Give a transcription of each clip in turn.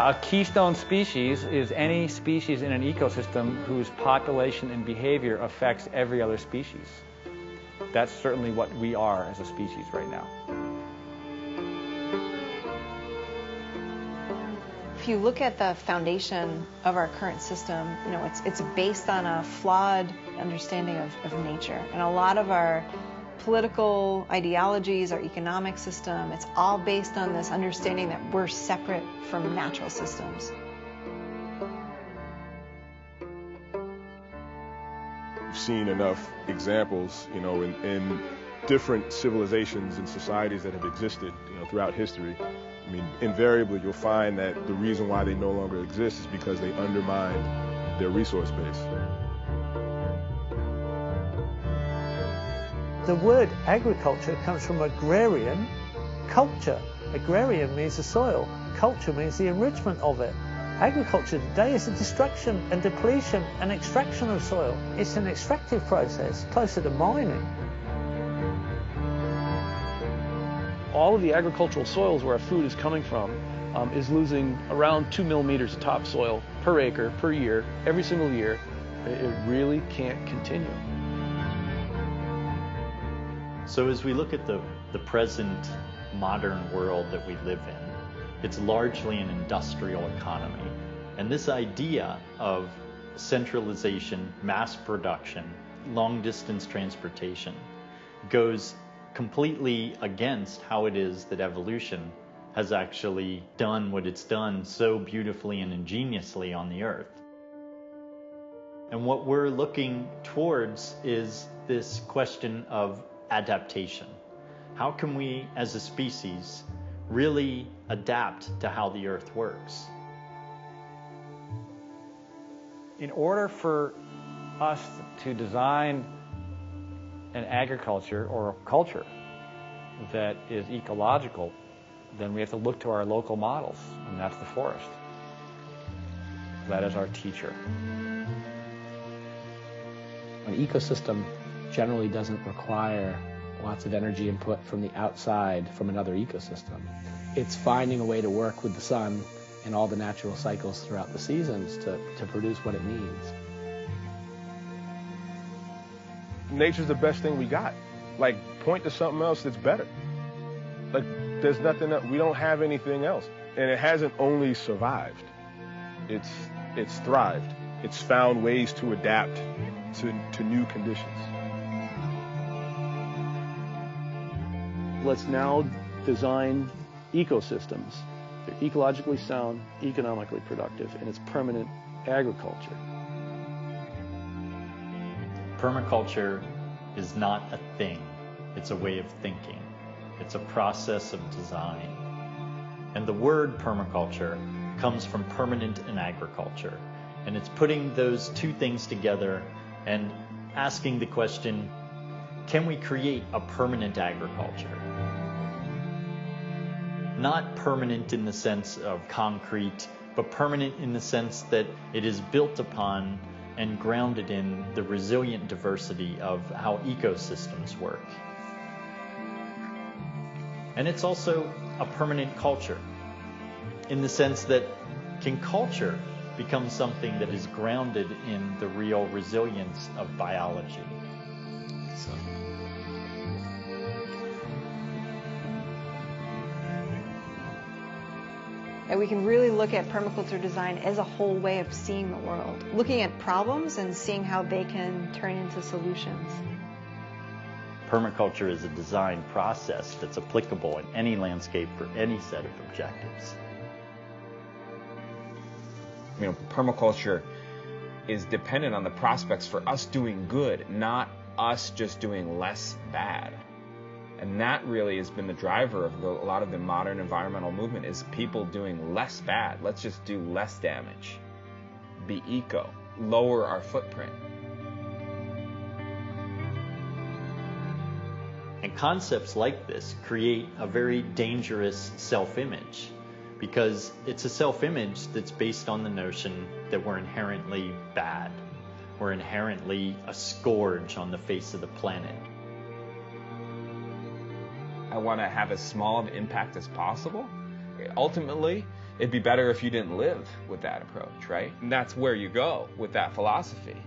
A keystone species is any species in an ecosystem whose population and behavior affects every other species. That's certainly what we are as a species right now. If you look at the foundation of our current system, it's based on a flawed understanding of nature. And a lot of our political ideologies, our economic system, it's all based on this understanding that we're separate from natural systems. We've seen enough examples, in different civilizations and societies that have existed, throughout history. I mean, invariably you'll find that the reason why they no longer exist is because they undermined their resource base. The word agriculture comes from agrarian culture. Agrarian means the soil, culture means the enrichment of it. Agriculture today is the destruction and depletion and extraction of soil. It's an extractive process, closer to mining. All of the agricultural soils where our food is coming from is losing around 2 millimeters of topsoil per acre per year, every single year. It really can't continue. So as we look at the present modern world that we live in, it's largely an industrial economy. And this idea of centralization, mass production, long-distance transportation goes completely against how it is that evolution has actually done what it's done so beautifully and ingeniously on the earth. And what we're looking towards is this question of adaptation. How can we as a species really adapt to how the earth works? In order for us to design an agriculture or a culture that is ecological, then we have to look to our local models, and that's the forest. That is our teacher. An ecosystem generally doesn't require lots of energy input from the outside from another ecosystem. It's finding a way to work with the sun and all the natural cycles throughout the seasons to produce what it needs. Nature's the best thing we got. Like, point to something else that's better. Like, there's nothing else. We don't have anything else. And it hasn't only survived. It's thrived. It's found ways to adapt to new conditions. Let's now design ecosystems. They're ecologically sound, economically productive, and it's permanent agriculture. Permaculture is not a thing. It's a way of thinking. It's a process of design. And the word permaculture comes from permanent and agriculture. And it's putting those two things together and asking the question, can we create a permanent agriculture? Not permanent in the sense of concrete, but permanent in the sense that it is built upon and grounded in the resilient diversity of how ecosystems work. And it's also a permanent culture in the sense that can culture become something that is grounded in the real resilience of biology? And we can really look at permaculture design as a whole way of seeing the world, looking at problems and seeing how they can turn into solutions. Permaculture is a design process that's applicable in any landscape for any set of objectives. You know, permaculture is dependent on the prospects for us doing good, not us just doing less bad. And that really has been the driver of a lot of the modern environmental movement, is people doing less bad. Let's just do less damage. Be eco. Lower our footprint. And concepts like this create a very dangerous self-image, because it's a self-image that's based on the notion that we're inherently bad. We're inherently a scourge on the face of the planet. I want to have as small of an impact as possible. Ultimately, it'd be better if you didn't live with that approach, right? And that's where you go with that philosophy.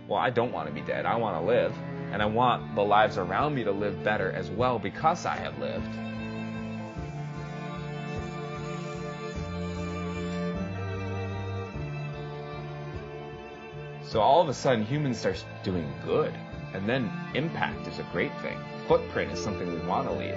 Well, I don't want to be dead. I want to live. And I want the lives around me to live better as well because I have lived. So all of a sudden, humans start doing good. And then impact is a great thing. Footprint is something we want to leave.